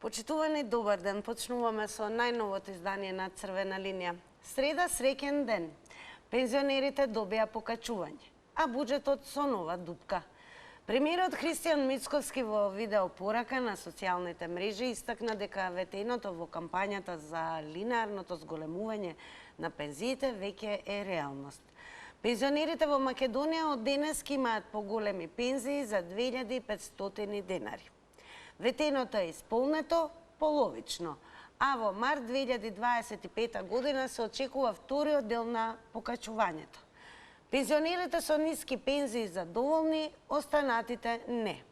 Почитувани, добар ден. Почнуваме со најновото издание на Црвена линија. Среда, среќен ден. Пензионерите добија покачување, а буџетот со нова дупка. Премиерот Христијан Мицковски во видеопорака на социјалните мрежи истакна дека ветеното во кампањата за линеарното зголемување на пензиите веќе е реалност. Пензионерите во Македонија од денес имаат поголеми пензии за 2500 денари. Ветеното е исполнето половично, а во март 2025 година се очекува вториот дел на покачувањето. Пензионерите со ниски пензии задоволни, останатите не.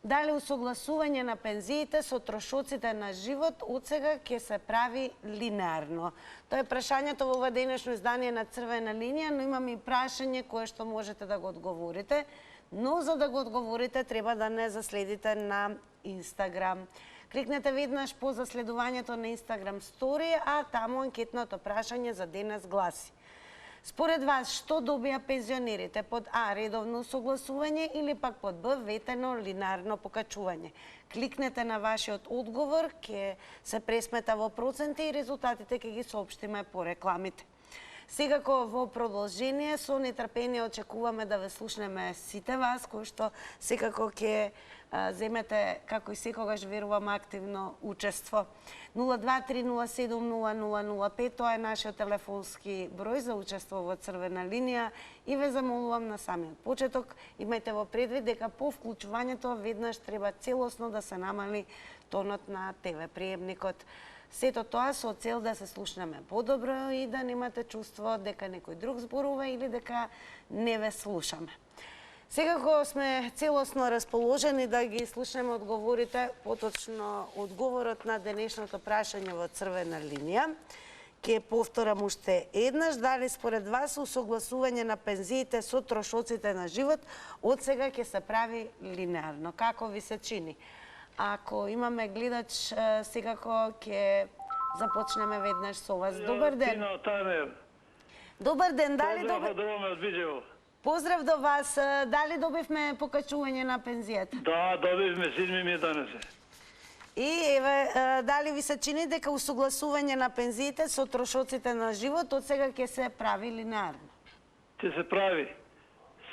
Дали усогласување на пензиите со трошоците на живот од сега ќе се прави линеарно? Тоа е прашањето во ова денешно издание на Црвена линија, но имам и прашање кое што можете да го одговорите, но за да го одговорите треба да не заследите на Инстаграм. Кликнете веднаш по заследувањето на Инстаграм стори, а таму анкетното прашање за денес гласи: според вас, што добија пензионерите? Под А, редовно согласување или пак под Б, ветено линеарно покачување? Кликнете на вашиот одговор, ќе се пресмета во проценти и резултатите ќе ги соопштиме по рекламите. Секако во продолжение со нетрпение очекуваме да ве слушнеме сите вас, кои што секако ќе земете, како и секогаш верувам, активно учество. 023070005, тоа е нашиот телефонски број за учество во Црвена линија и ве замолувам на самиот почеток, имајте во предвид дека по вклучувањето веднаш треба целосно да се намали тонот на ТВ приемникот. Сето тоа со цел да се слушнеме подобро и да немате чувство дека некој друг зборува или дека не ве слушаме. Секако сме целосно расположени да ги слушнеме одговорите, поточно одговорот на денешното прашање во Црвена линија. Ке повторам уште еднаш, дали според вас усогласување на пензиите со трошоците на живот од сега ќе се прави линеарно? Како ви се чини? Ако имаме гледач, секако ќе започнеме веднаш со вас. Добар ден. Добар ден, дали Поздрав до вас. Дали добивме покачување на пензијата? Да, добивме, син ми донесе. И еве, дали ви се чини дека усогласување на пензиите со трошоците на живот од сега ќе се прави линеарно? Ќе се прави.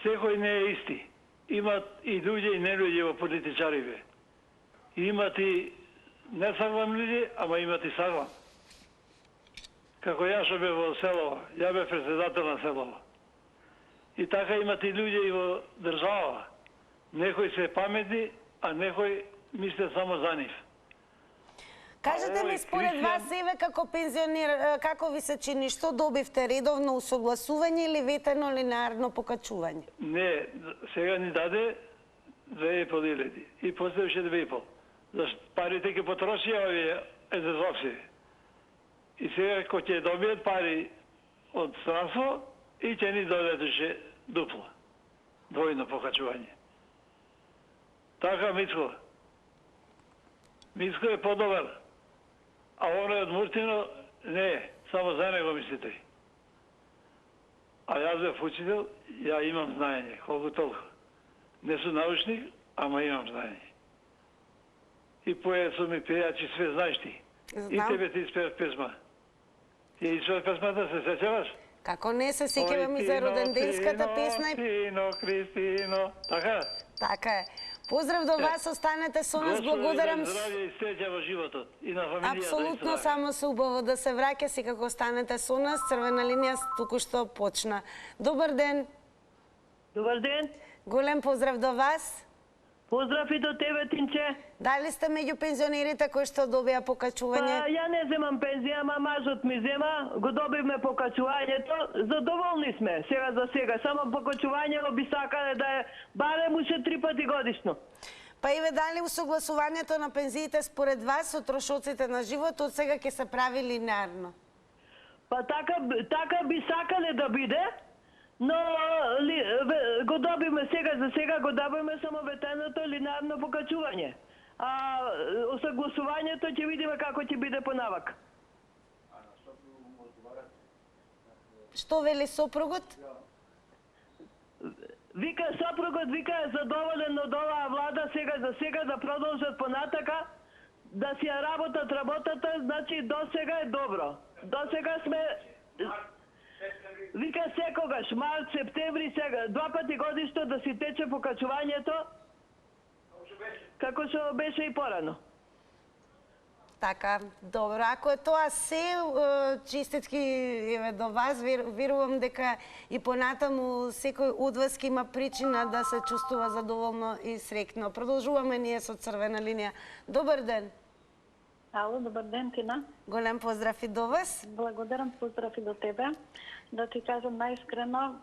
Секој не е исти. Имат и луѓе и не луѓе во политичариве. Имат и несаглам луѓе, ама имат и саглам. Како ја што бе во село, ја бе председател на село. И така имат и луѓе и во држава. Некои се паметни, а некои мислят само за нив. Кажете ми, според вас, еве како пензионер, како ви се чини, што добивте, редовно усогласување или ветено линеарно покачување? Не, сега ни даде 2.500 и после уште 2.500. Зашто парите ќе потроши овие езезовци. И сега кој ќе добијат пари од странство и ќе ни дадат уште дупло. Двојно покачување. Така Мицко. Мицко е подобар. А оној од Муртино не, само за него мислите. А јас бев учител, ја имам знаење, колку толку. Не сум научник, ама имам знаење. И поесо ми пејачи, све знаеш ти. И тебе ти испеав песма. Ти испеав песмата, се сеќаваш? Како не се сеќавам и за роденденската песна и... Кристино, Кристино, така? Така е. Поздрав до вас, останете со нас, благодарам. Господи, здравје и среќа во животот и на фамилијата. Апсолутно, само се убаво да се враќа, секако останете со нас. Црвена линија току-што почна. Добар ден. Добар ден. Голем поздрав до вас. Поздрав и до тебе, Тинче. Дали сте меѓу пензионерите кои што добија покачување? Па, ја не земам пензија, ама мажот ми зема, го добивме покачувањето, задоволни сме, сега за сега, само покачувањето би сакале да е барем уште 3 пати годишно. Па и ве дали усогласувањето на пензиите според вас со трошоците на живот од сега ќе се прави линеарно? Па така би сакале да биде, но го добивме сега за сега, го добивме само ветеното линеарно покачување. А осогласувањето ќе видиме како ќе биде понавак. Што вели сопругот? Вика, сопругот вика е задоволен од оваа влада сега за сега да продолжат понатака, да си ја работат работата, значи до сега е добро. До сега сме вика секогаш, март, септември, сега, 2 пати годишно да си тече покачувањето, како што беше и порано. Така, добро. Ако е тоа се, честитки еве до вас, верувам дека и понатаму секој од вас ќе има причина да се чувствува задоволно и среќно. Продолжуваме ние со Црвена линија. Добар ден. Ало, добар ден, Тина. Голем поздрав и до вас. Благодарам, поздрав и до тебе. Да ти кажам најискрено,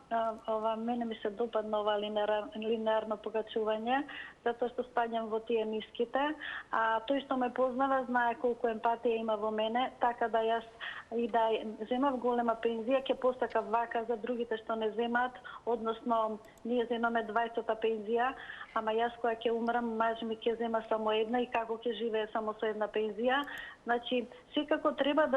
мене ми се допадна ова линеарно покачување, затоа што спаѓам во тие ниските. А тој што ме познава знае колку емпатија има во мене, така да јас и да земав голема пензија, ќе постакав вака за другите што не земаат, односно ние земаме 20-та пензија, ама јас која ќе умрам, маж ми ќе зема само една и како ќе живее само со една пензија. Значи, секако треба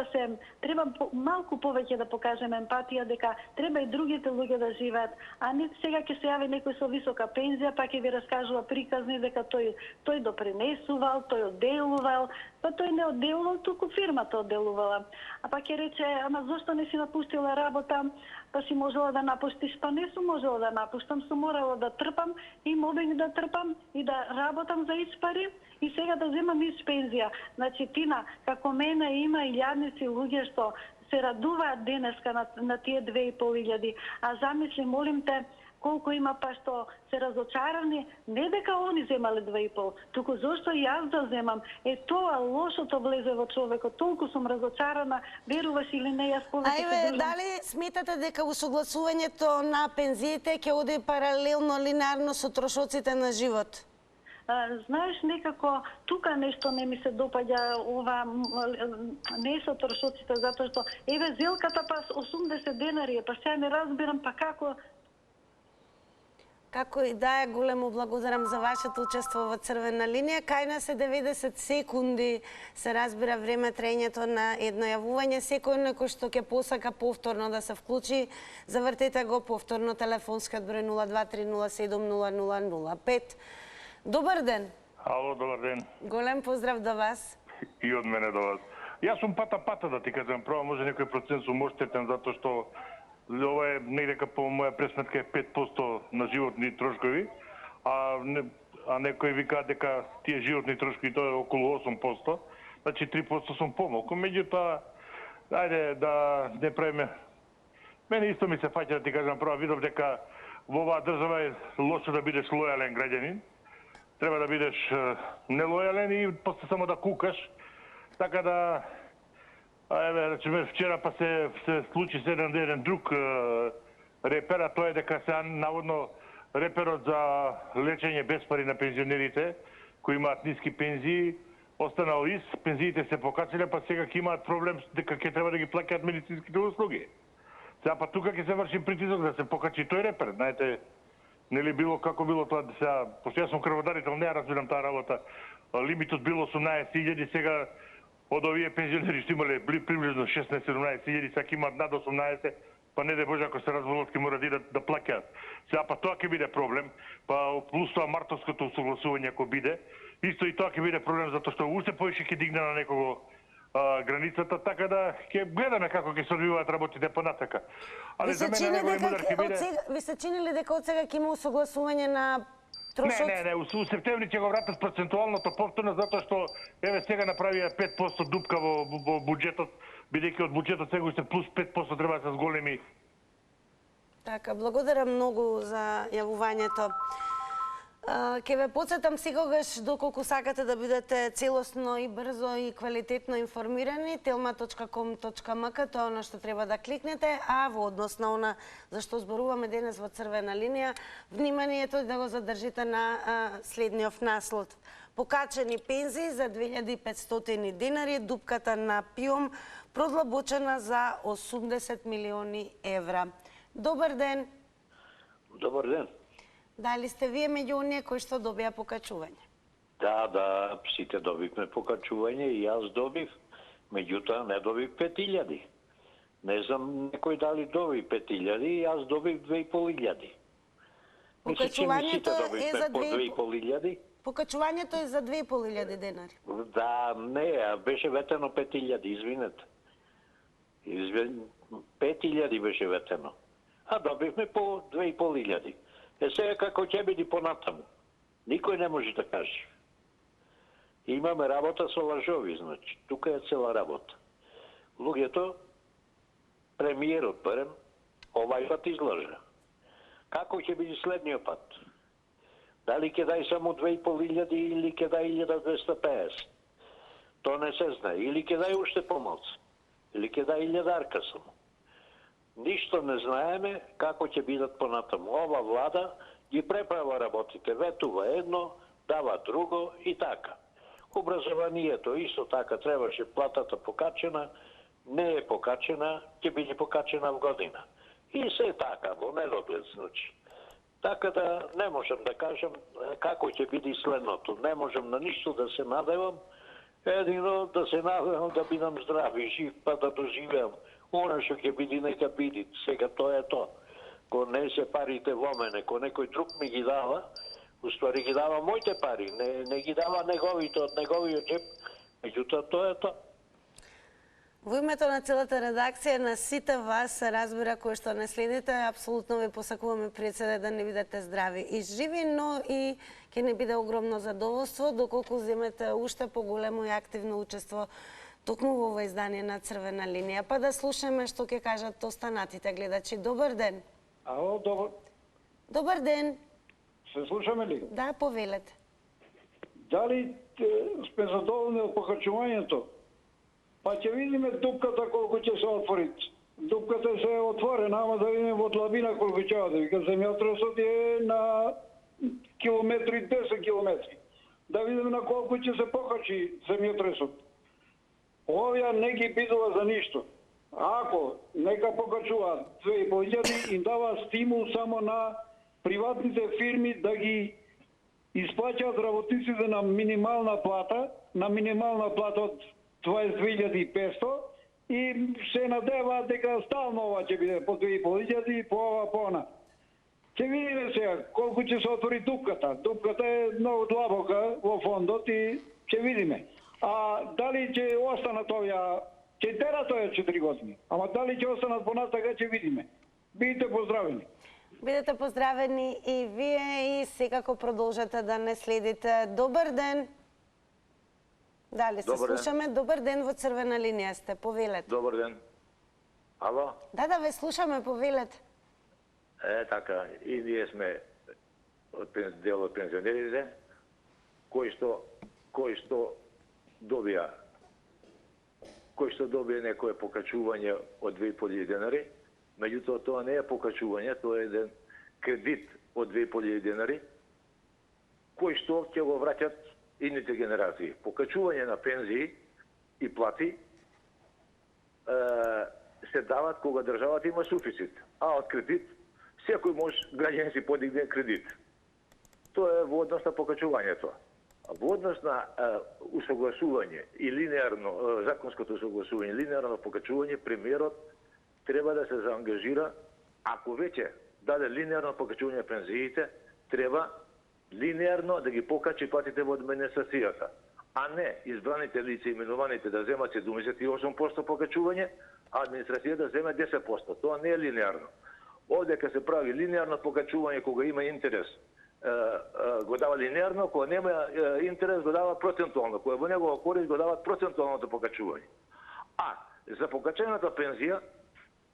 малку повеќе да покажеме емпатија, дека треба и другите луѓе да живеат, а не сега ќе се јави некој со висока пензија, па ќе ви раскажува приказни дека тој допринесувал, тој одделувал, па тој не одделувал, туку фирмата одделувала. А па ќе рече, ама зошто не си напустила работа, па си можела да напуштиш, па не сум можела да напуштам, сум морала да трпам и мобинг да трпам и да работам за испари и сега да земам пензија. Значи, Тина, како мене има илјадници луѓе што се радуваат денеска на тие 2500, а замисли, молим те, колку има па што се разочарани, не дека они земале 2,5, туку зошто и јас да земам. Тоа лошото влезе во човекот, толку сум разочарана, веруваш или не, јас повеќе се држам. Дали сметате дека усогласувањето на пензиите ќе оди паралелно линеарно со трошоците на живот? Знаеш, некако тука нешто не ми се допаѓа, ова не со трошоците, затоа што еве зелката па 80 денари, па сега не разбирам па како. Како и да е, големо благодарам за вашето учество во Црвена линија. Кај нас е 90 секунди, се разбира време траењето на едно јавување. Секој некој што ќе посака повторно да се вклучи, завртете го повторно телефонскиот број 0230700005. Добар ден. Ало, добар ден. Голем поздрав до вас. И од мене до вас. Јас сум пата да ти кажам, право може некој процент сум оштетен затоа што ова е негде по моја пресметка е 5% на животни трошкови, а некој вика дека тие животни трошкови тоа е околу 8%, значи 3% сум помалку. Меѓутоа, ајде да не правиме. Мене исто ми се фаќа да ти кажам, право видов дека во оваа држава е лошо да бидеш лојален граѓанин. Треба да бидеш нелојален и после само да кукаш. Така да, еве, речеме, вчера па се случи се еден друг репер, а тоа е дека се наводно реперот за лечење без пари на пензионерите, кои имаат ниски пензии, останал ист, пензиите се покачиле, па сега ќе имаат проблем дека ќе треба да ги плаќаат медицинските услуги. Сега па тука ќе се врши притисок да се покачи тој репер, знаете, нели било како било тоа сега, пошто јас сум крводарител, не ја разбирам таа работа. Лимитот било 18.000, сега од овие пензионери што имале приближно 16-17.000, сега имаат над 18, па не де Боже ако се разболат ќе мора да плаќаат. Сега па тоа ќе биде проблем, па плюс тоа мартовското согласување ако биде, исто и тоа ќе биде проблем затоа што уште повеќе ќе дигне на некого границата, така да ќе гледаме како ќе се одвиваат работите понатака. Ви се чини ли дека од сега ќе има усогласување на трошоци? Не, у септември ќе го вратат процентуалното повторно, затоа што еве сега направија 5% дупка во буџетот, бидејќи од буџетот сега уште плюс 5% треба да се зголеми. Така, благодарам многу за јавувањето. Ке ве потсетам секогаш, доколку сакате да бидете целосно и брзо и квалитетно информирани, telma.com.mk, тоа е она што треба да кликнете, а во однос на она за што зборуваме денес во Црвена линија, вниманието да го задржите на следниот наслов. Покачени пензии за 2500 денари, дупката на ПИОМ продлабочена за 80 милиони евра. Добар ден. Добар ден. Дали сте вие меѓу оние кои што добија покачување? Да, сите добивме покачување и јас добив. Меѓутоа не добив 5000. Не знам некој дали доби 5000, јас добив 2500. Покачувањето е за 2500. Покачувањето е за 2500 денари. Да, не, беше ветено 5000, извинете. 5000 беше ветено. А добивме по 2500. Сега како ќе биде понатаму? Никој не може да каже. Имаме работа со лажови, значи. Тука е цела работа. Луѓето, премиерот барем, овај пат излажа. Како ќе биде следниот пат? Дали ќе дај само 2500 или ќе дај 1250? То не се знае. Или ќе дај уште помалку. Или ќе дај 1000 само. Ништо не знаеме како ќе бидат понатаму. Ова влада ги преправа работите. Ветува едно, дава друго и така. Образованието исто така требаше платата покачена, не е покачена, ќе биде покачена в година. И се така, во недоглед случај. Така да не можам да кажам како ќе биде следното. Не можам на ништо да се надевам, едино да се надевам да бидам здрав и жив, па да доживеам. Оно што ќе биде, нека биде. Сега тоа е тоа. Ко не се парите во мене, ко некој друг ми ги дава, уствари ги дава моите пари, не ги дава неговите од неговиот джеп, меѓутоа тоа е тоа. Во името на целата редакција, на сите вас се разбира кои што не следите, апсолутно ви посакуваме пред се да не бидете здрави и живи, но и ќе не биде огромно задоволство доколку земете уште поголемо и активно учество токму во ова издание на Црвена линија. Па да слушаме што ќе кажат останатите гледачи. Добар ден. Ало, добар. Добар ден. Се слушаме ли? Да, повелете. Дали сме задоволни од покачувањето? Па ќе видиме дупката колку ќе се отвори. Дупката се отворена, ама да видиме во длабина колку ќе оде. Вика земјотресот е на километри, 10 километри. Да видиме на колку ќе се покачи земјотресот. Овие не ги бидува за ништо. Ако нека покачуваат 2500, им дава стимул само на приватните фирми да ги исплаќаат работниците на минимална плата од 22.500 и се надеваат дека стално ова ќе биде по 2500 и по ова по она. Ќе видиме сега колку ќе се отвори дупката. Дупката е многу длабока во фондот и ќе видиме. А дали ќе останат овие, ќе терат овие 4 години, ама дали ќе останат понатака ќе видиме. Бидете поздравени. Бидете поздравени и вие и секако продолжете да не следите. Добар ден. Дали се слушаме? Добар ден, во Црвена линија сте, повелете. Добар ден. Ало? Да, ве слушаме, повелете. Така, и ние сме дел од пензионерите, кои што добија некое покачување од 2500 денари, меѓутоа тоа не е покачување, тоа е еден кредит од 2500 денари, кој што ќе го враќат идните генерации. Покачување на пензии и плати се дават кога државата има суфицит, а од кредит секој може граѓанин си подигне кредит. Тоа е во однос на покачувањето. Во однос на усогласување и линеарно, законското усогласување, линеарно покачување, премиерот треба да се заангажира, ако веќе даде линеарно покачување на пензиите, треба линеарно да ги покачи платите во администрацијата, а не избраните лица именуваните да земат 78% покачување, а администрацијата да земе 10%. Тоа не е линеарно. Овде кога се прави линеарно покачување кога има интерес, го дава линеарно, кога нема интерес го дава процентуално, кога во негова корист го дават процентуалното покачување. А за покачената пензија,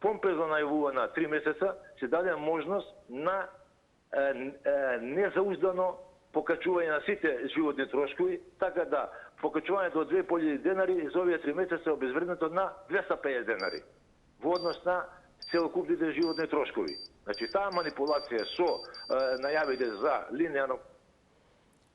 помпезно најавувана 3 месеца, се даде можност на незауздано покачување на сите животни трошкови, така да покачувањето од 2500 денари за овие 3 месеца е обезвреднето на 250 денари во однос на целокупните животни трошкови. Значи, таа манипулација со најавите за линеарно.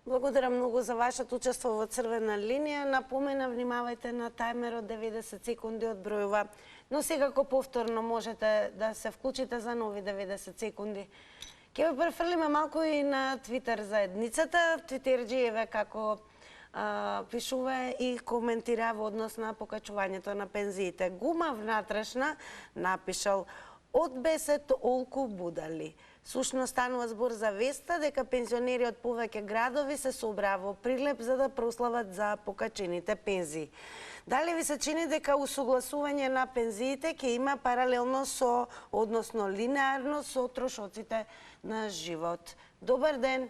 Благодарам многу за вашето учество во Црвена линија. Напомена, внимавајте на тајмерот 90 секунди од бројува. Но секако повторно можете да се вклучите за нови 90 секунди. Ке ве префрлиме малку и на Твитер заедницата. Твитерџиеве како пишува и коментира во однос на покачувањето на пензиите. Гума внатрешна напишал: од бесет олку будали. Сушно станува збор за веста дека пензионери од повеќе градови се собраа во Прилеп за да прослават за покачените пензии. Дали ви се чини дека усогласување на пензиите ќе има паралелно со, односно линеарно со трошоците на живот? Добар ден.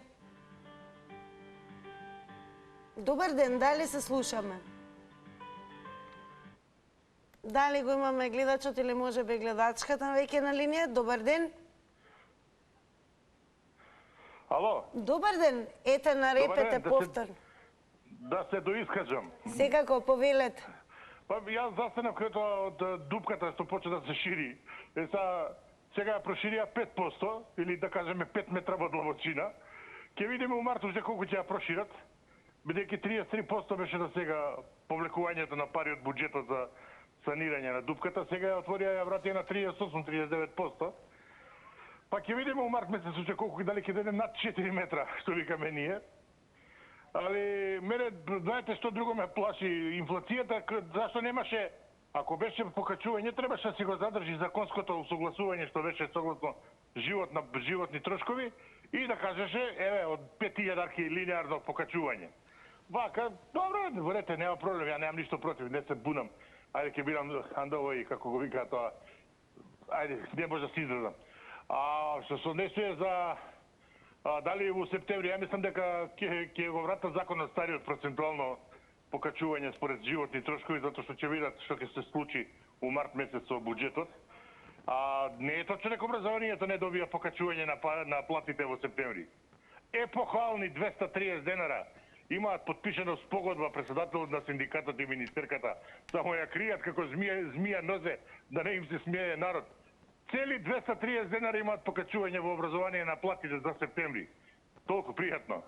Добар ден, дали се слушаме? Дали го имаме гледачот или може би гледачката веќе на линија? Добар ден. Ало? Добар ден, ете нарепете повтор. Да се доискажам. Секако, повелете. Па јас застанав кај од дупката што почна да се шири. Сега ја проширија 5%, или да кажеме 5 метра во длабочина. Ќе видиме у март уште колку ќе ја прошират, бидејќи 33% беше до сега повлекувањето на пари од буџетот за санирање на дупката, сега ја отворија ја вратија на 38-39%. Па ќе видиме у март месец уште колку дали ќе дојде над 4 метра, што викаме ние. Али мене знаете што друго ме плаши инфлацијата, зашто немаше, ако беше покачување, требаше да си го задржи законското усогласување што беше согласно животни трошкови и да кажеше еве од 5000 линеарно покачување. Вака, добро, верете, нема проблем, ја немам ништо против, не се бунам. Ајде ќе бидам андово и како го вика тоа. Ајде, не може да се изразам. Што се однесува за дали во септември, ја мислам дека ќе го вратат законот стариот процентуално покачување според животни трошкови, затоа што ќе видат што ќе се случи у март месец со буџетот. Не е точно дека образованието не добија покачување на платите во септември. Епохални 230 денара имаат подпишано спогодба председателот на синдикатот и министерката. Само ја кријат како змија нозе да не им се смее народ. Цели 230 денара имаат покачување во образование на платите за септември. Толку пријатно.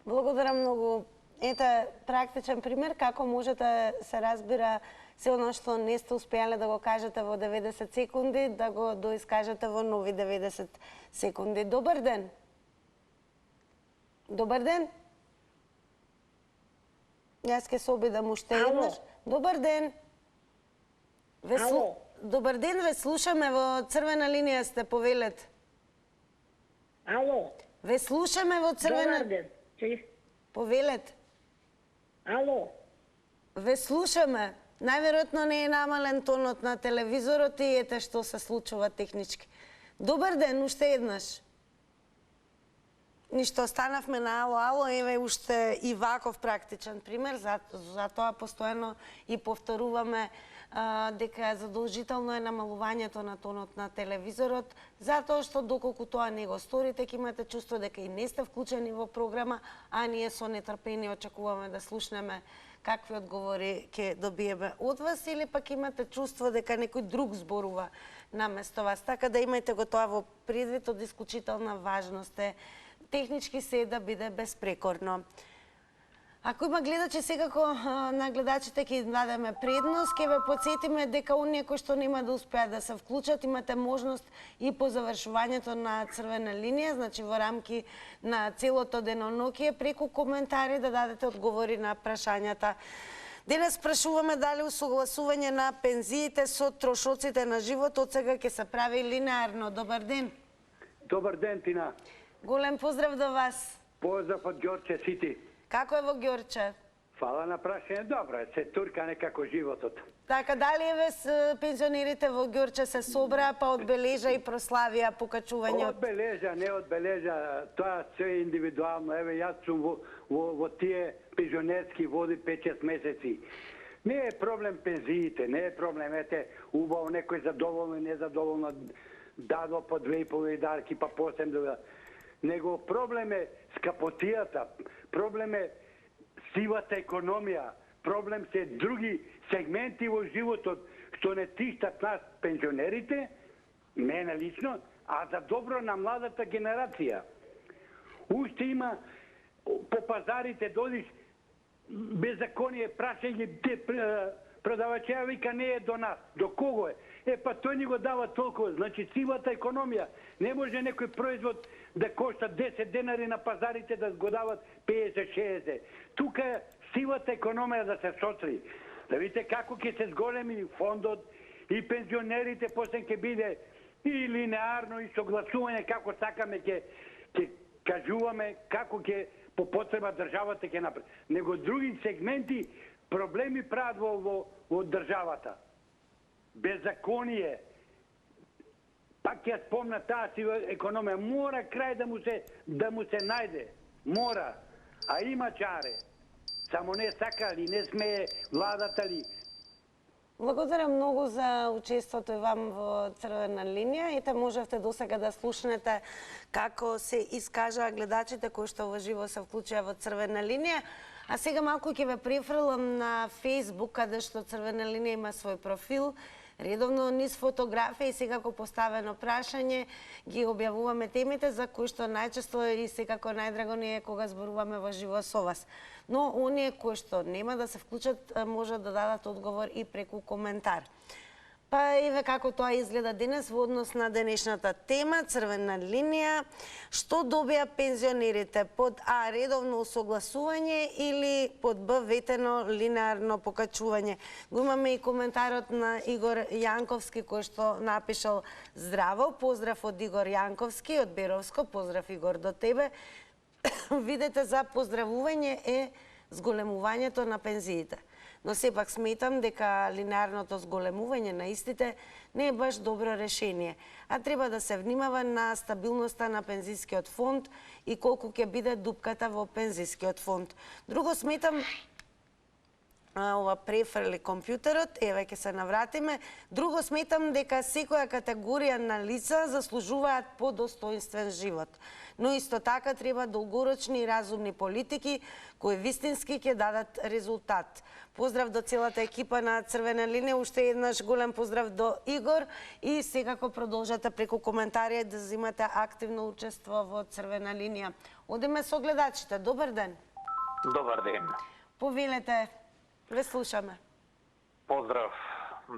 Благодарам многу. Ете практичен пример како можете да се разбира се оно што не сте успеале да го кажете во 90 секунди, да го доискажете во нови 90 секунди. Добар ден. Добар ден. Јас ке се обидам уште еднаш. Добар ден. Добар ден, ве слушаме, во црвена линија сте, повелете. Ало. Ве слушаме во црвена... Добар ден. Повелете. Ало. Ве слушаме. Најверојатно не е намален тонот на телевизорот и ете што се случува технички. Добар ден, уште еднаш. Ништо, останавме на ало, еве уште и ваков практичен пример, затоа постојано и повторуваме дека задолжително е намалувањето на тонот на телевизорот, затоа што доколку тоа не го сторите, ќе имате чувство дека и не сте вклучени во програма, а ние со нетрпение очекуваме да слушнеме какви одговори ќе добиеме од вас, или пак имате чувство дека некој друг зборува наместо вас. Така да имајте го тоа во предвид, од исклучителна важност е технички се да биде безпрекорно. Ако има гледачи, секако на гледачите ќе дадеме предност, ќе ве подсетиме дека оние кои што нема да успеат да се вклучат, имате можност и по завршувањето на црвена линија, значи во рамки на целото деноноќие, преку коментари да дадете одговори на прашањата. Денес прашуваме дали усогласување на пензиите со трошоците на живот од сега ќе се прави линеарно. Добар ден. Добар ден, Тина. Голем поздрав до вас. Поздрав од Ѓорче Сити. Како е во Ѓорче? Фала на прашање, добро е, се турка некако животот. Така, дали еве пензионерите во Ѓорче се собраа па одбележа и прославија покачувањето? Одбележа, не одбележа, тоа се индивидуално. Еве, јас сум во тие пензионерски води 5-6 месеци. Не е проблем пензиите, не е проблем, ете, убаво некој задоволно и незадоволно дадо по 2,5 дарки, па по 8 да... Него проблем е скапотијата, проблем е сивата економија, проблем се други сегменти во животот што не тиштат нас пензионерите, мене лично, а за добро на младата генерација. Уште има по пазарите додиш беззаконие, прашање те продавачеја вика не е до нас. До кого е? Па тој ни го дава толку. Значи сивата економија. Не може некој производ да кошта 10 денари на пазарите да го дават 50-60. Тука е сивата економија да се сотри. Да видите како ќе се зголеми фондот и пензионерите после ќе биде и линеарно и согласување како сакаме ќе кажуваме, како ќе по потреба државата ќе направи. Него други сегменти проблеми прават во државата. Беззаконие. Пак ќе спомна таа сива економија. Мора крај да му се најде. Мора. А има чаре. Само не сака ли, не смее владата ли. Благодарам многу за учеството и вам во Црвена линија. Ете, можевте досега да слушнете како се искажаа гледачите кои што во живо се вклучија во Црвена линија. А сега малку ќе ве префрлам на Facebook, каде што Црвена линија има свој профил. Редовно низ фотографија и секако поставено прашање ги објавуваме темите за кои што најчесто и секако најдраго ни е кога зборуваме во живо со вас. Но оние кои што нема да се вклучат можат да дадат одговор и преку коментар. Па еве како тоа изгледа денес во однос на денешната тема Црвена линија. Што добија пензионерите? Под А редовно усогласување или под Б ветено линеарно покачување? Го имаме и коментарот на Игор Јанковски кој што напишал здраво. Поздрав од Игор Јанковски од Беровско. Поздрав Игор до тебе. Видете, за поздравување е зголемувањето на пензиите. Но сепак сметам дека линеарното зголемување на истите не е баш добро решение, а треба да се внимава на стабилноста на пензискиот фонд и колку ќе биде дупката во пензискиот фонд. Друго сметам, ова префрли компјутерот, еве ќе се навратиме. Друго сметам дека секоја категорија на лица заслужуваат подостоинствен живот. Но исто така треба долгорочни и разумни политики кои вистински ќе дадат резултат. Поздрав до целата екипа на Црвена линија, уште еднаш голем поздрав до Игор и секако продолжате преку коментари да земате активно учество во Црвена линија. Одиме со гледачите. Добар ден. Добар ден. Повелете, ве слушаме. Поздрав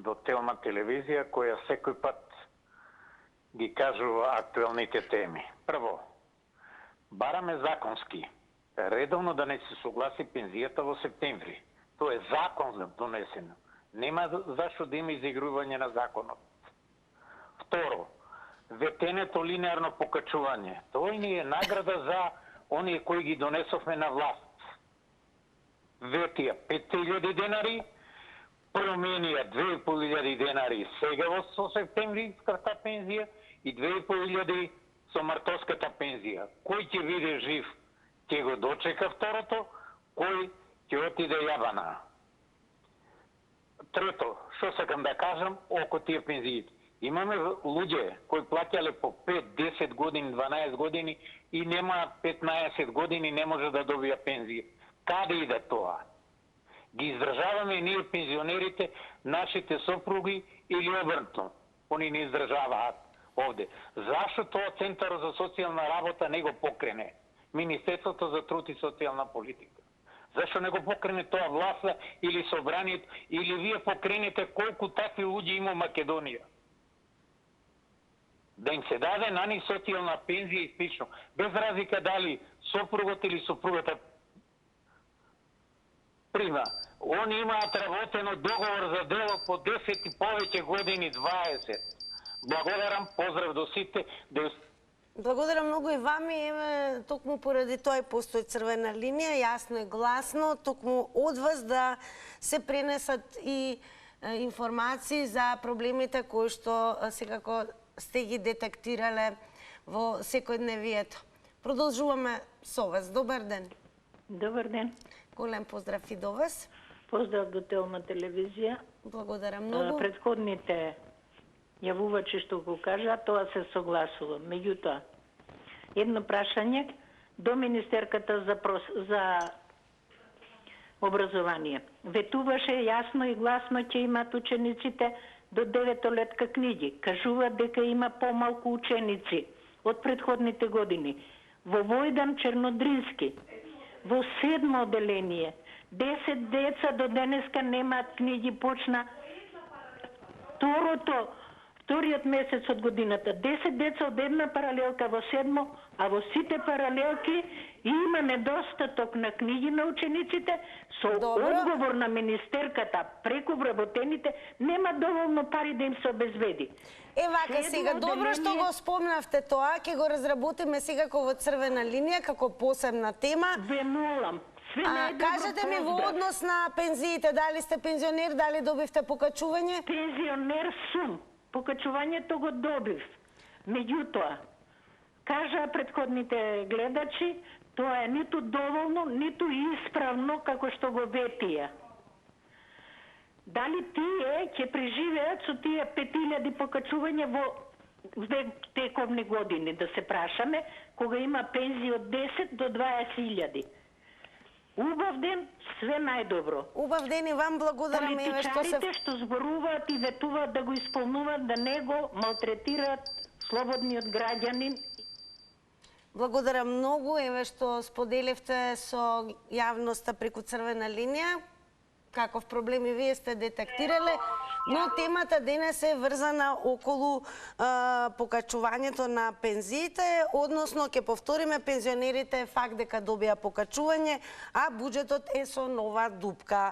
до Телма телевизија која секој пат ги кажува актуелните теми. Прво, бараме законски редовно да не се согласи пензијата во септември. Тоа е закон донесено. Нема зашто да има изигрување на законот. Второ, ветенето линеарно покачување. Тоа ни е награда за оние кои ги донесовме на власт. Ветија 5000 денари, променија 2500 денари сега во септемвриската пензија и 2500 со мартовската пензија. Кој ќе биде жив, ќе го дочека второто, кој ќе отиде јабана. Трето, што сакам да кажам око тие пензиите. Имаме луѓе кои плаќале по 5-10 години, 12 години и нема 15 години не може да добија пензија. Каде иде тоа? Ги издржаваме ние пензионерите, нашите сопруги или обртно? Они не издржаваат овде. Зашто тоа Центарот за социјална работа не го покрене? Министерството за труд и социјална политика. Зашто не го покрене тоа власта или собранието, или вие покренете колку такви луѓе има Македонија? Да им се даде на нив социјална пензија и слично, без разлика дали сопругот или сопругата прима. Они имаат работено договор за дело по 10 и повеќе години, 20. Благодарам, поздрав до сите. Благодарам многу и вами. Еве, токму поради тоа и постои Црвена линија, јасно и гласно, токму од вас да се пренесат и информации за проблемите кои што секако сте ги детектирале во секојдневието. Продолжуваме со вас. Добар ден. Добар ден. Голем поздрав и до вас. Поздрав до Телма телевизија. Благодарам многу. Предходните јавувачи што го кажа, тоа се согласува. Меѓутоа, едно прашање до министерката за образование. Ветуваше јасно и гласно ќе имат учениците до 9-летка книги. Кажува дека има помалку ученици од предходните години. Во Војдан Чернодрински, во 7 оделение, 10 деца до денеска немаат книги, почна вториот месец од годината, 10 деца од една паралелка во 7, а во сите паралелки има недостаток на книги на учениците, со одговор на министерката преку вработените, нема доволно пари да им се обезбеди. Вака сега, добро што го спомнавте тоа, ќе го разработиме сега во црвена линија како посебна тема. Ве молам. Кажете ми во однос на пензиите, дали сте пензионер, дали добивте покачување? Пензионер сум. Покачувањето го добив. Меѓутоа, кажа предходните гледачи, тоа е ниту доволно, ниту исправно како што го ветија. Дали тие ќе преживеат со тие 5000 покачувања во тековни години, да се прашаме, кога има пензии од 10 до 20.000. Убав ден, све најдобро. Убав ден и вам благодарам. Политичарите што зборуваат и ветуваат да го исполнуваат, да не го малтретираат слободниот граѓанин. Благодарам многу, што споделивте со јавноста преку црвена линија. Каков проблеми вие сте детектирале, но темата денес е врзана околу покачувањето на пензиите, односно ќе повториме, пензионерите е факт дека добија покачување, а буџетот е со нова дупка.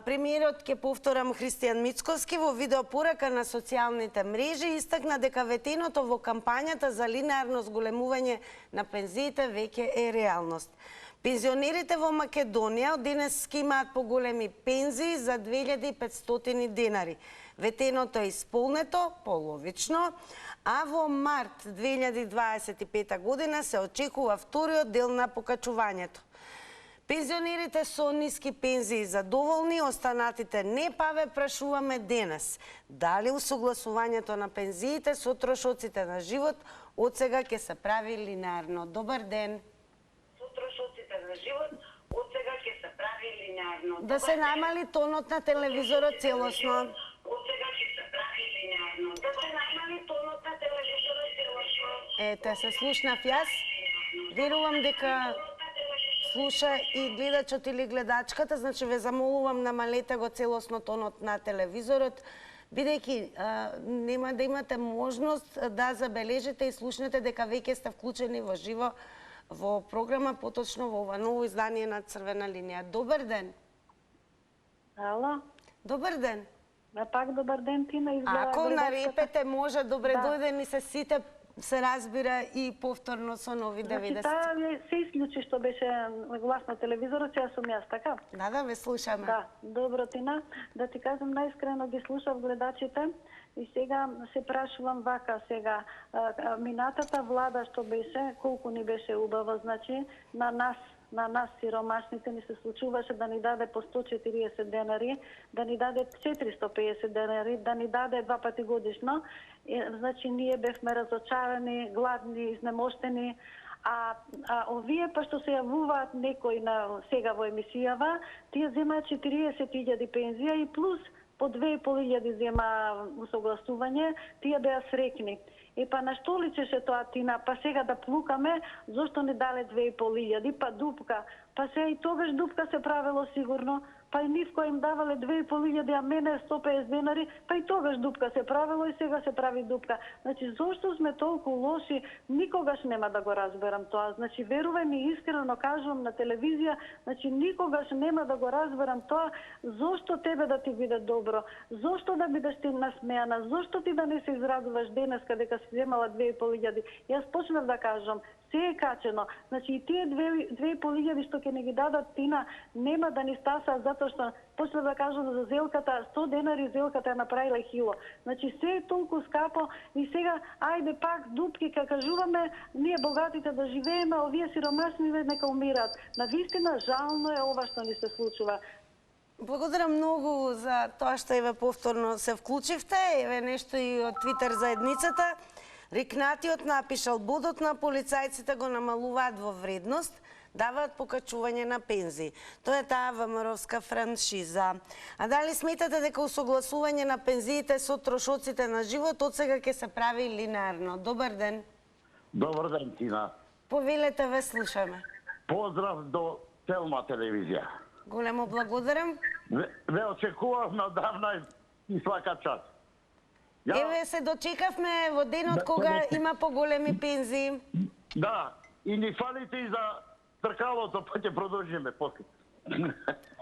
Премиерот, ќе повторам, Христијан Мицковски во видеопорака на социјалните мрежи истакна дека ветеното во кампањата за линеарно зголемување на пензиите веќе е реалност. Пензионерите во Македонија од денес имаат поголеми пензии за 2500 денари. Ветеното е исполнето, половично, а во март 2025 година се очекува вториот дел на покачувањето. Пензионерите со ниски пензии задоволни, останатите не, па ве прашуваме денес дали усогласувањето на пензиите со трошоците на живот од сега ќе се прави линеарно. Добар ден. На живот, од сега ќе се прави линеарно. Да се намали тонот на телевизорот целосно. Од сега ќе се прави линеарно. Да се намали тонот на телевизорот целосно. Ете, се слушнав јас. Верувам дека слуша и гледачот или гледачката, значи ве замолувам, намалете го целосно тонот на телевизорот, бидејќи нема да имате можност да забележите и слушнете дека веќе сте вклучени во живо во програма, поточно во ова ново издание на Црвена линија. Добар ден. Ало. Добар ден. Пак добар ден, Тина, изгледа. Ако нарепете, може, добре дојдени се сите, се разбира и повторно со нови 90. Таа се исклучи што беше глас на телевизорот, сега сум јас, така? Да, ве слушаме. Да, добро, Тина. Да ти кажам, најискрено ги слушав гледачите. И сега се прашувам вака сега, минатата влада што беше, колку ни беше убава, значи на нас сиромашните ни се случуваше да ни даде по 140 денари, да ни даде 450 денари, да ни даде 2 пати годишно. Значи ние бевме разочарани, гладни, изнемоштени, а овие па што се јавуваат некои на сега во емисијава, тие земаат 40.000 пензија и плюс по 2.500 зема усогласување, тие беа срекни. Па на што личеше тоа, Тина? Па сега да плукаме, зошто не дале 2.500, па дупка. Па сега и тогаш дупка се правело сигурно, па и нивко им давале 2.500, а мене 150 денари, па и тогаш дупка се правело и сега се прави дупка. Значи, зошто сме толку лоши, никогаш нема да го разберам тоа. Значи, верувај ми, искрено кажувам на телевизија, значи, никогаш нема да го разберам тоа, зошто тебе да ти биде добро, зошто да бидеш ти насмејана, зошто ти да не се израдуваш денес кадека си земала 2.500. Јас почнав да кажам, се е качено. Значи, и тие 2.500 што ќе не ги дадат, Тина, нема да ни стасаат, затоа што почнав да кажам за зелката, 100 денари зелката ја направила 1000. Значи, се е толку скапо и сега, ајде пак дупки, ка кажуваме, ние богатите да живееме, а овие сиромашните нека умираат. Навистина, жално е ова што ни се случува. Благодарам многу за тоа што еве повторно се вклучивте, еве нешто и од Твитер заедницата. Рикнатиот напишал, бодот на полицајците го намалуваат во вредност, даваат покачување на пензии. Тоа е таа ВМРО-вска франшиза. А дали сметате дека усогласување на пензиите со трошоците на живот од сега ќе се прави линеарно? Добар ден. Добар ден, Тина. Повелете, ве слушаме. Поздрав до Телма телевизија. Големо благодарам. Ве очекував надавна и свака час. Еве се дочекавме во денот кога има поголеми пензии. Да, и ни фалите и за тркалото, па ќе продолжиме после.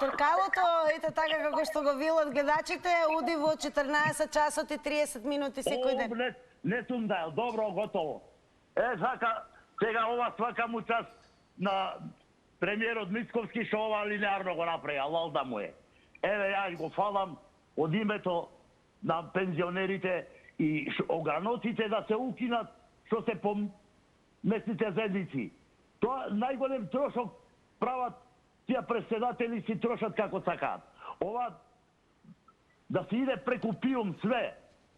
Тркалото, ете така како што го велат гледачите, оди во 14 часот и 30 минути секој ден. Не сум дајал, добро, готово. Сака, сега ова свака му час на премиерот Мицковски што ова линеарно го направи, алал да му е. Еве, јас го фалам од името на пензионерите и ограноците да се укинат што се по местните заедници. Тоа најголем трошок прават тие председатели, си трошат како сакаат. Ова да се иде преку пиум све,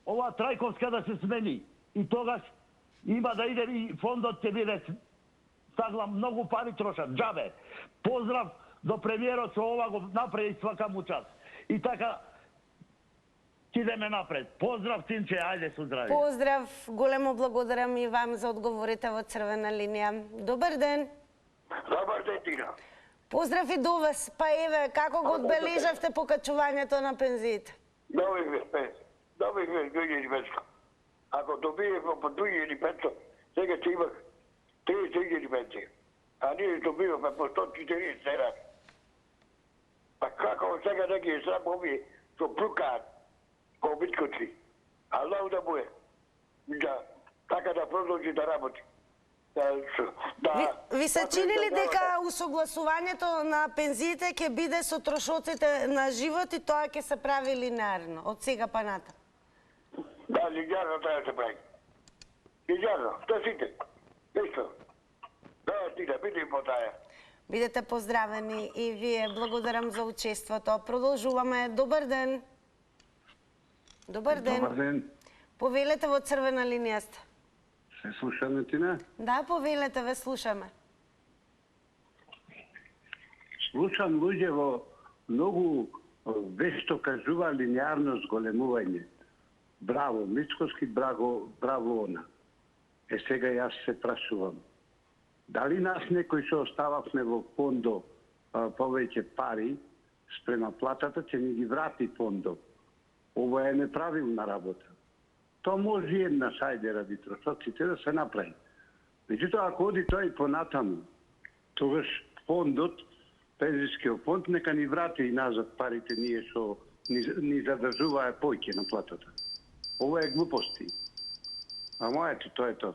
ова Трајковска да се смени и тогаш има да иде и фондот ќе биде саглам, многу пари трошат, џабе. Поздрав до премиерот што ова го направи свака му час. И така идеме напред. Поздрав, синче, ајде со здравје. Поздрав, големо благодарам и вам за одговорите во црвена линија. Добар ден. Добар ден, Тина. Поздрав и до вас. Па еве, како го одбележавте покачувањето на пензиите? Добивме 2500. Ако добиеме по 2500, сега ќе имах 30.000 пензија. А ние добиваме по 140 лева. Па како сега да ги срам овие што плукаат ко мичкоци? Аллах да му е. Да, така да продолжи да работи. Ви се чини ли дека усогласувањето на пензиите ќе биде со трошоците на живот и тоа ќе се прави линеарно од сега па натаму? Да, линеарно треба да се прави. Линеарно, тоа сите. Нешто. Да, ти да биде по таја. Бидете поздравени и вие. Благодарам за учеството. Продолжуваме. Добар ден. Добар ден. Добар ден. Повелете во црвена линија сте. Се слушаме, Тина? Да, повелете, ве слушаме. Слушам луѓе во многу вешто кажува линеарно зголемување. Браво, Мицковски, браво она. Сега јас се прашувам. Дали нас некој што остававме во фондо повеќе пари спрема платата, ќе ни ги врати фондо? Ова е неправилна работа. Тоа може една сајде ради трошоците да се направи. Меѓутоа, ако оди тој понатаму, тогаш фондот, пензискиот фонд, нека ни врати и назад парите ние што ни задржуваа појќе на платата. Ова е глупости. А моето, тоа е тоа.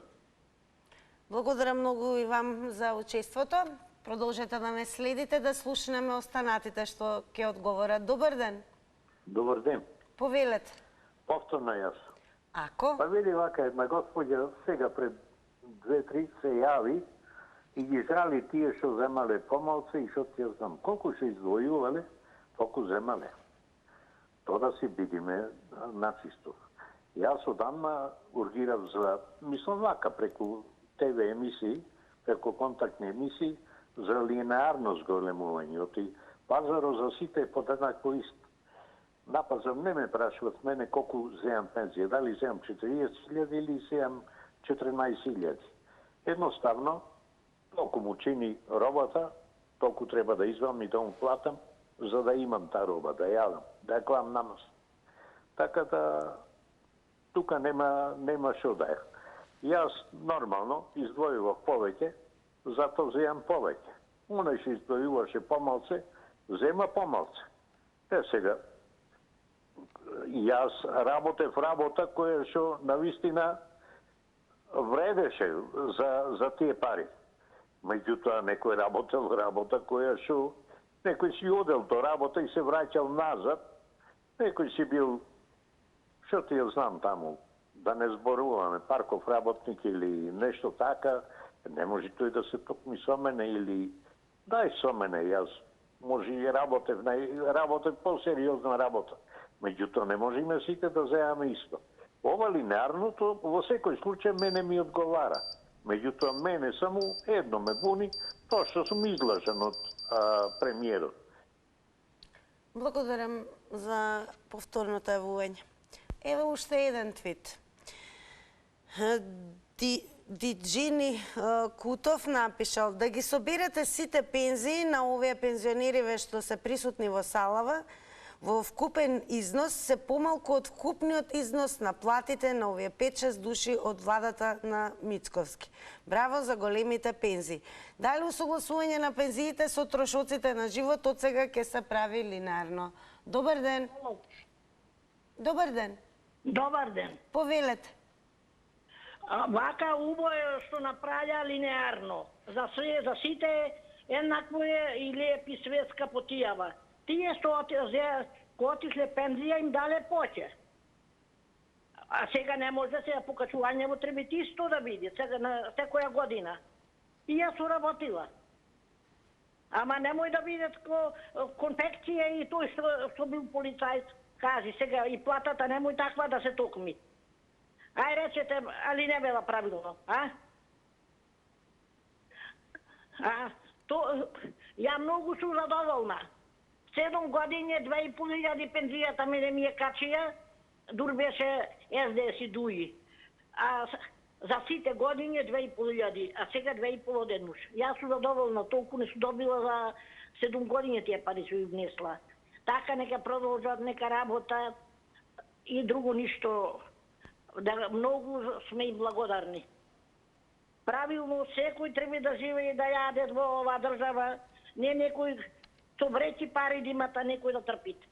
Благодарам многу и вам за учеството. Продолжете да ме следите, да слушнеме останатите што ќе одговорат. Добар ден. Добар ден. Повелете. Повторно јас. Ако? Па види вака една господја сега пред 2-3 се јави и ги жали тие што земале помалце и што ти ја знам. Колку се издвојувале, толку земале. Тоа да си бидиме начисто. Јас одамна ургирав за, мислам вака, преку ТВ емисии, преку контактни емисии, за линеарно зголемување. Оти пазарот за сите е подеднакво ист. На пазар не ме прашуват мене колку земам пензија, дали земам 40.000 или земам 14.000. Едноставно, толку му чини робата, толку треба да извам и да му платам, за да имам таа роба, да јадам, да ја клам на нос. Така да, тука нема шо да е. Јас нормално издвојував повеќе, затоа земам повеќе. Оној што издвојуваше помалце, зема помалце. Сега, јас работев работа која што навистина вредеше за тие пари. Меѓутоа некој работел работа која што некој си одел до работа и се враќал назад, некој си бил, што ти ја знам таму, да не зборуваме, парков работник или нешто така, не може тој да се токми со мене или дај со мене, јас може и работев по-сериозна работа. Меѓутоа не можеме сите да земаме исто. Ова линеарното во секој случај мене ми одговара. Меѓутоа мене само едно ме буни, тоа што сум излажен од премиерот. Благодарам за повторното јавување. Еве уште еден твит. Диджини Кутов напишал да ги соберете сите пензии на овие пензионери што се присутни во салава, во вкупен износ се помалку од вкупниот износ на платите на овие 5-6 души од владата на Мицковски. Браво за големите пензии. Дали усогласување на пензиите со трошоците на живот од сега ќе се прави линеарно? Добар ден. Добар ден. Добар ден. Повелете. Вака убаво е што направја линеарно. За сите еднакво е и лепи светска потијава. Тие што отишле пензија им дале поќе. А сега не може да се покачување во треба исто да биде, сега на секоја година. И ја су работила. Ама немој да бидат конфекција и тој што бил полицајц. Кажи сега и платата немој таква да се токми. Ај речете, али не била правилно, а? Ја многу сум задоволна. 7 години, 2500 пензијата ми е качија, дур беше СДС и ДУИ. А за сите години 2500, а сега 2500 денуш. Јас сум задоволна, толку не сум добила за 7 години тие пари су внесла. Така нека продолжат, нека работа и друго ништо. Да, многу сме им благодарни. Правилно, секој треба да живее и да јаде во оваа држава, не некој со вреќи пари да имат, а некој да трпите.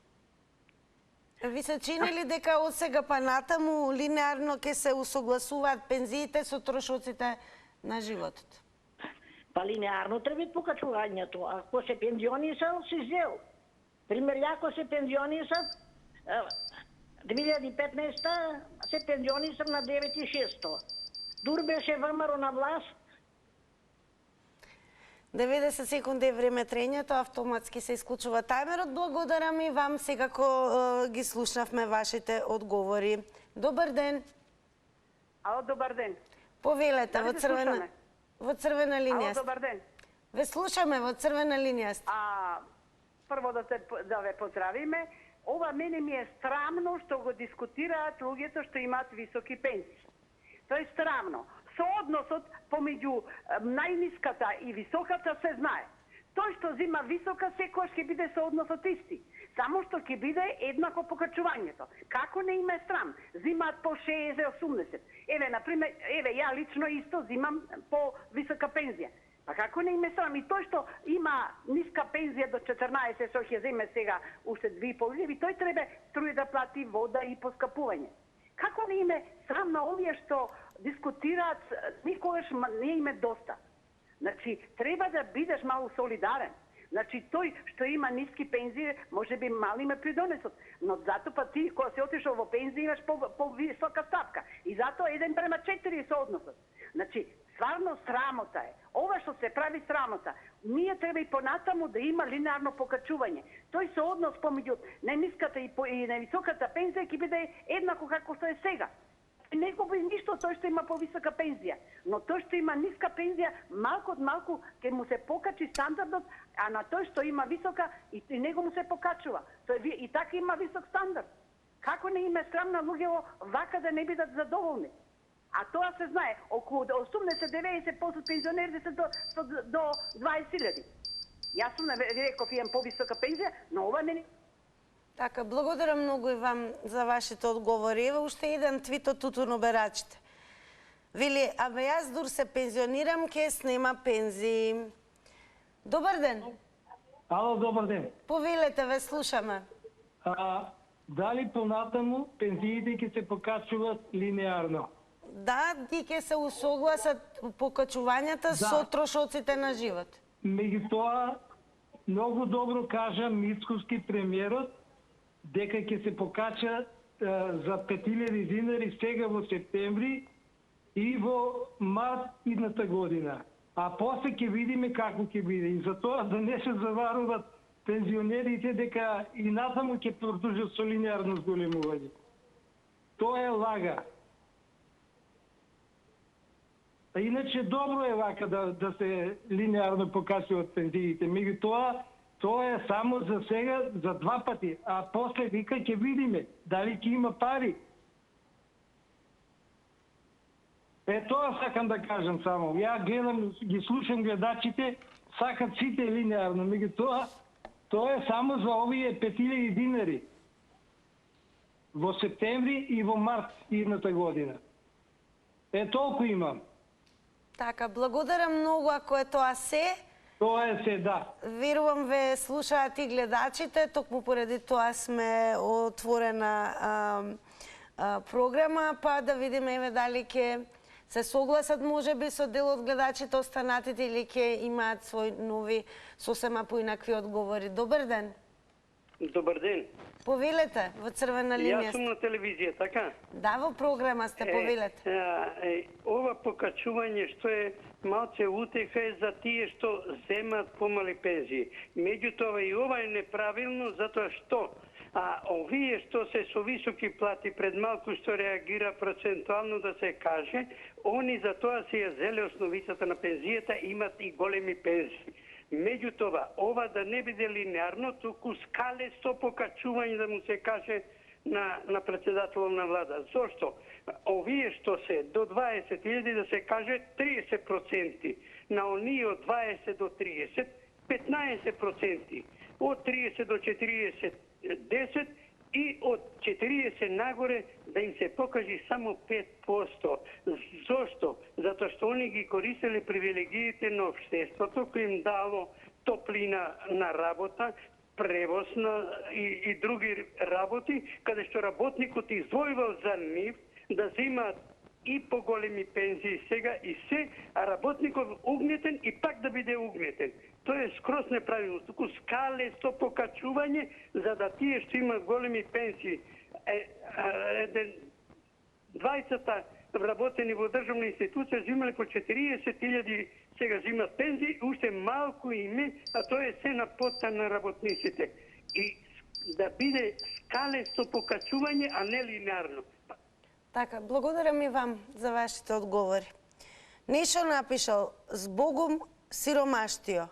Ви се чини ли дека од сега па натаму линеарно ќе се усогласуваат пензиите со трошоците на животот? Па линеарно треба покачувањето. Ако се пензионисал, си зел. Пример, ако се пензионисал, 2015 се пензионисам на 9600. Дур беше ВМРО на власт. 90 секунди е време трењето, автоматски се исклучува тајмерот. Благодарам и вам, секако ги слушнавме вашите одговори. Добар ден. Ало, добар ден. Повелете, во црвена линија. Ало, добар ден. Ве слушаме, во црвена линија сте. Прво да ве поздравиме. Ова мене ми е срамно што го дискутираат луѓето што имаат високи пензии. Тоа е срамно. Соодносот помеѓу најниската и високата се знае. Тој што зима висока секогаш ќе биде соодносот исти, само што ќе биде еднакво покачувањето. Како не има срам? Зимаат по 60-80. Еве, например, ја лично исто зимам по висока пензија. Па како не име срам? И тој што има ниска пензија до 14, што ќе земе сега уште 2500, тој треба струја да плати, вода и поскапување. Како не име срам на овие што дискутираат, никогаш не име доста. Значи, треба да бидеш малку солидарен. Значи, тој што има ниски пензии, може би мали име придонесот, но зато па ти, кога си отишол во пензија, имаш по-висока ставка. И зато 1:4 е соодносот. Значи, стварно срамота е. Ова што се прави срамота. Ние треба и понатаму да има линеарно покачување. Тој сооднос помеѓу најниската и највисоката пензија ќе биде еднако како што е сега. Не губи ништо тој што има повисока пензија, но тој што има ниска пензија, малку од малку ќе му се покачи стандардот, а на тој што има висока и него му се покачува. Тој и така има висок стандард. Како не има срам на луѓето вака да не бидат задоволни? А тоа се знае, околу 80-90% пензионери се до 20.000. Јас сум реков имам повисока пензија, но ова не. Така, благодарам многу и вам за вашите одговори. Ево уште еден твит од тутуноберачите. Вели, абе јас дур се пензионирам, ке снема пензии. Добар ден. Ало, добар ден. Повелете, ве слушаме. Дали понатаму пензиите ќе се покачуваат линеарно? Да, ги ќе се усогласат покачувањата со трошоците на живот. Меѓутоа, многу добро кажа Мицковски премиерот дека ќе се покача за 5000 динари сега во септември и во март идната година. А после ќе видиме како ќе биде. И затоа да не се заваруват пензионерите дека и натаму ќе продолжат со линеарно зголемување. Тоа е лага. А иначе добро е вака да се линеарно покачуваат пензиите. Меѓутоа, тоа е само за сега, за 2 пати, а после вика ќе видиме дали ќе има пари. Тоа сакам да кажам само. Ја гледам, ги слушам гледачите, сакат сите линеарно, меѓутоа Тоа е само за овие 5000 динари. Во септември и во март идната година. Толку имам. Така, благодарам многу ако е тоа се. Тоа е се, да. Верувам ве слушаат и гледачите, токму поради тоа сме отворена програма, па да видиме еве дали ќе се согласат можеби со дел од гледачите останатите или ќе имаат свои нови сосема поинакви одговори. Добар ден. Добар ден. Повелете, во црвена линија. Јас сум на телевизија, така? Да, во програма сте, повелете. Ова покачување што е малце утеха е за тие што земат помали пензии. Меѓутоа и ова е неправилно затоа што овие што се со високи плати пред малку што реагира процентуално да се каже, они за тоа се ја зеле основицата на пензијата, имат и големи пензии. Меѓутоа, ова да не биде линеарно, туку скале со покачување да му се каже на председателот на влада. Зошто? Овие што се до 20.000 да се каже 30%, на оние од 20 до 30, 15%, од 30 до 40, 10 и од 40 нагоре да им се покажи само 5%. Зошто? Затоа што они ги користеле привилегиите на општеството, кој им дало топлина на работа, превоз и други работи, каде што работникот издвојувал за нив да земаат и поголеми пензии сега и се, а работникот угнетен и пак да биде угнетен. Тоа е скроз неправилно. Туку скале со покачување за да тие што имаат големи пензии, 20 вработени во државна институција земале по 40.000, сега земат пензии, уште малку име, а тоа е се на потта на работниците. И да биде скале со покачување, а не линеарно. Така, благодарам и вам за вашите одговори. Нешо напишал, збогум сиромаштио.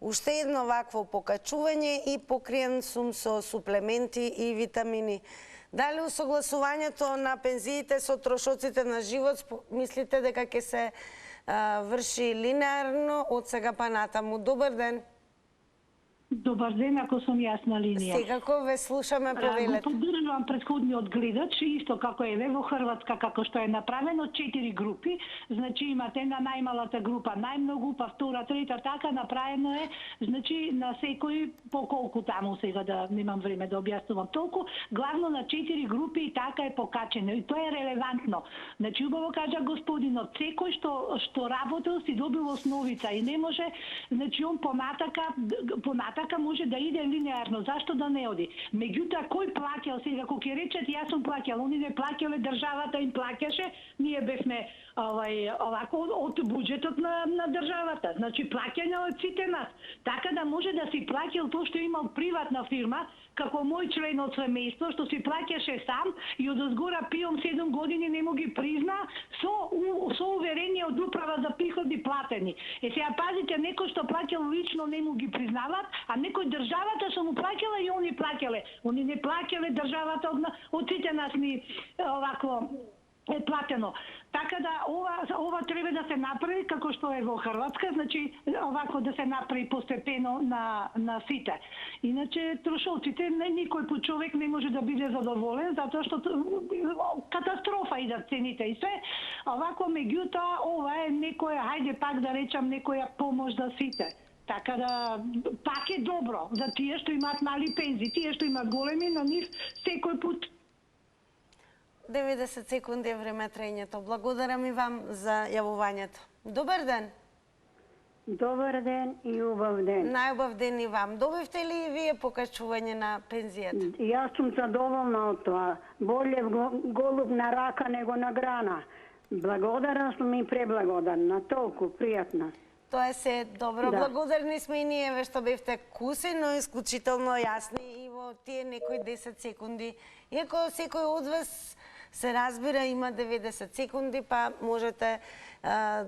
Уште едно вакво покачување и покриен сум со суплементи и витамини. Дали усогласувањето на пензиите со трошоците на живот мислите дека ќе се врши линеарно од сега па натаму? Добар ден. Добар ден, ако сум јас на линија. Секако ве слушаме, повелете. Го поддржувам претходниот гледач, исто како еве во Хрватска, како што е направено, 4 групи, значи имате на најмалата група најмногу, па втора, трета, така направено е, значи на секој по колку таму, сега да немам време да објаснувам толку, главно на 4 групи и така е покачено и тоа е релевантно. Значи убаво кажа господинот, секој што работел си добил основица и не може, значи он понатака може да иде линеарно, зашто да не оди? Меѓутоа, кој плаќал сега, ако ќе речат, јас сум плаќал, они не плаќале, државата им плаќаше, ние бевме овако од буџетот на државата, значи плаќање од сите нас. Така да може да си плаќал тоа што имал приватна фирма, како мој член од семејство, што си плаќаше сам и од озгора пиом 7 години не му ги призна со уверение од управа за приходи платени. Сега пазите, некој што плаќал лично не му ги признават, а некој државата што му плаќала и они плаќале. Они не плаќале, државата од сите нас ни овако е платено. Така да ова треба да се направи како што е во Хрватска, значи овако да се направи постепено на сите. Иначе трошоците никој човек не може да биде задоволен затоа што катастрофа идат цените и се. Овако меѓутоа ова е некоја, хајде пак да речам, некоја помош за сите. Така да пак е добро за тие што имаат мали пензии, тие што имаат големи, на нив секој пат 90 секунди е време трајањето. Благодарам и вам за јавувањето. Добар ден. Добар ден и убав ден. Најубав ден и вам. Добивте ли и вие покачување на пензијата? Јас сум задоволна од тоа. Боле голуб на рака него на грана. Благодарна сум и преблагодарна. Толку пријатна. Тоа е се добро. Да. Благодарни сме и ние ве што бевте куси, но исклучително јасни и во тие некои 10 секунди. Иако секој од вас се разбира, има 90 секунди, па можете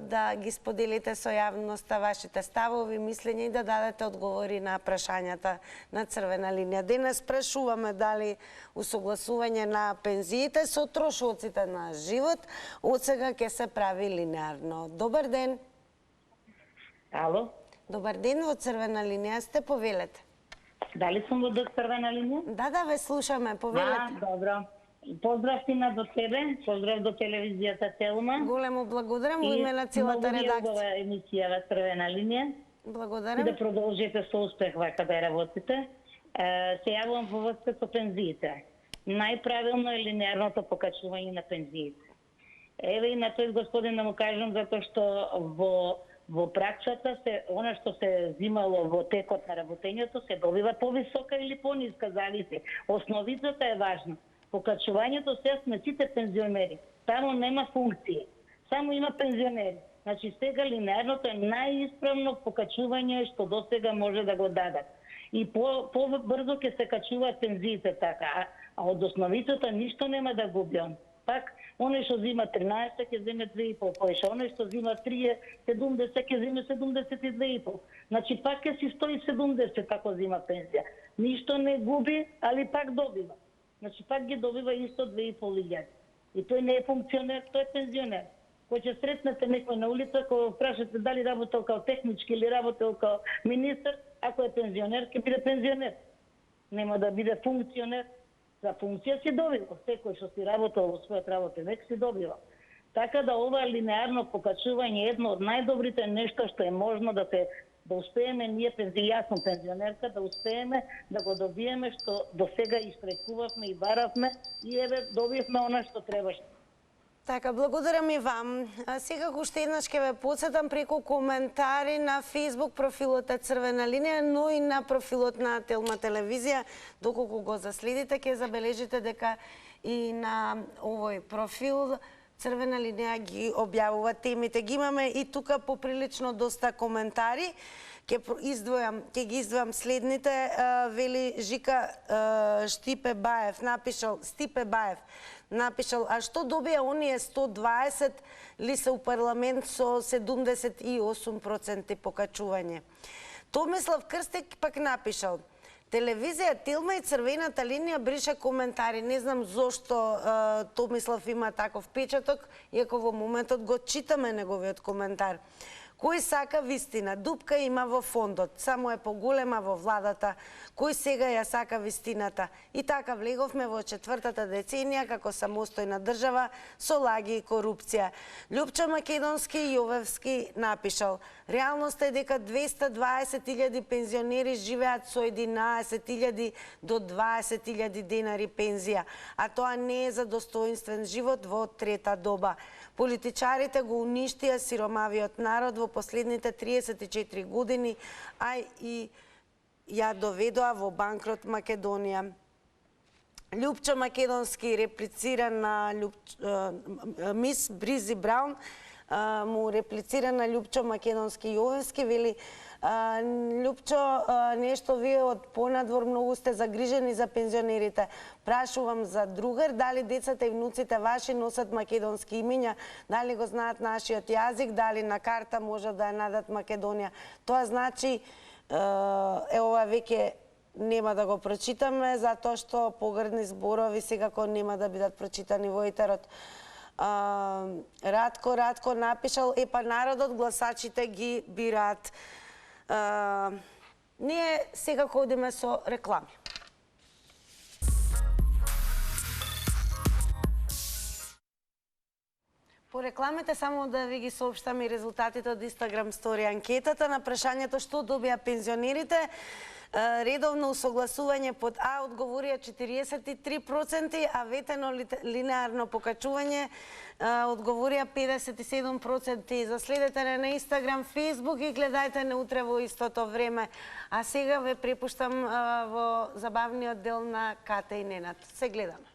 да ги споделите со јавноста вашите ставови, мислења и да дадете одговори на прашањата на црвена линија. Денес прашуваме дали усогласување на пензиите со трошоците на живот од сега ќе се прави линеарно. Добар ден. Ало? Добар ден, во црвена линија сте, повелете. Дали сум во Црвена линија? Да, ве слушаме, повелете. Добро. Поздрав ти до тебе, поздрав до телевизијата Телма. Големо благодарам во име на целата редакција. Многу убава емисија во Црвена линија. Благодарам. И да продолжите со успех вака да работите. Се јавувам во врска со пензиите. Најправилно е линеарното покачување на пензиите. Еве и на тој господин да му кажам, затоа што во праксата она што се взимало во текот на работењето се добива повисока или пониска, зависи. Основицата е важна. Покачувањето се сме сите пензионери. Таму нема функции. Само има пензионери. Значи сега линеарното е најисправно покачување што досега може да го дадат. И побрзо ќе се качуваат пензиите така, а од основицата ништо нема да губи он. Пак, оној што зима 13 ќе земе 2,5 поише, оној што зима 70 ќе земе 72,5. Значи пак ќе си 170 ако зима пензија. Ништо не губи, али пак добива. Значи пак ги добива исто 2,5 И тој не е функционер, тој е пензионер. Кој ќе сретнете некој на улица, кој прашате дали работел као технички или работел као министр, ако е пензионер, ќе биде пензионер. Нема да биде функционер. За функција си добива. Секој што си работел во својот работен век си добива. Така да ова линеарно покачување е едно од најдобрите нешто што е можно да успееме ние јас сум пензионерка, да успееме да го добиеме што до сега иштрекувавме и баравме и еве добивме она што требаше. Така, благодарам и вам. Сега уште еднаш ќе ве потсетам преку коментари на Facebook профилот е Црвена линија, но и на профилот на Телма телевизија. Доколку го заследите, ќе забележите дека и на овој профил Црвена линија ги објавува темите. Ги имаме и тука поприлично доста коментари. Ќе ги издвојам следните. Вели Жика Стипе Баев напишал, а што добија оние 120 ли се у парламент со 78% покачување? Томислав Крстек пак напишал, телевизија Телма и Црвената линија брише коментари. Не знам зошто Томислав има таков печаток, иако во моментот го читаме неговиот коментар. Кој сака вистина? Дупка има во фондот, само е поголема во владата. Кој сега ја сака вистината? И така влеговме во 4-та деценија како самостојна држава со лаги и корупција. Љупчо Македонски Јовевски напишал, реалноста е дека 220.000 пензионери живеат со 11.000 до 20.000 денари пензија, а тоа не е за достоинствен живот во трета доба. Политичарите го уништија сиромавиот народ во последните 34 години, а и ја доведоа во банкрот Македонија. Љупчо Македонски реплицира на мис Бризи Браун, му реплицира на Љупчо Македонски Јовевски, вели Љупчо, нешто вие од понадвор многу сте загрижени за пензионерите. Прашувам за другар, дали децата и внуците ваши носат македонски имиња, дали го знаат нашиот јазик, дали на карта може да ја надат Македонија. Тоа значи, ова веќе нема да го прочитаме, затоа што погрдни зборови секако нема да бидат прочитани во етерот. Радко напишал, епа народот, гласачите ги бираат. Ние сега одиме со реклами. По рекламите само да ви ги соопштам и резултатите од Instagram Story анкетата на прашањето што добија пензионерите. Редовно усогласување под А одговорија 43%, а ветено линеарно покачување одговорија 57%. Заследете на Instagram, Facebook и гледајте не утре во истото време. А сега ве препуштам во забавниот дел на Ката и Ненад. Се гледаме.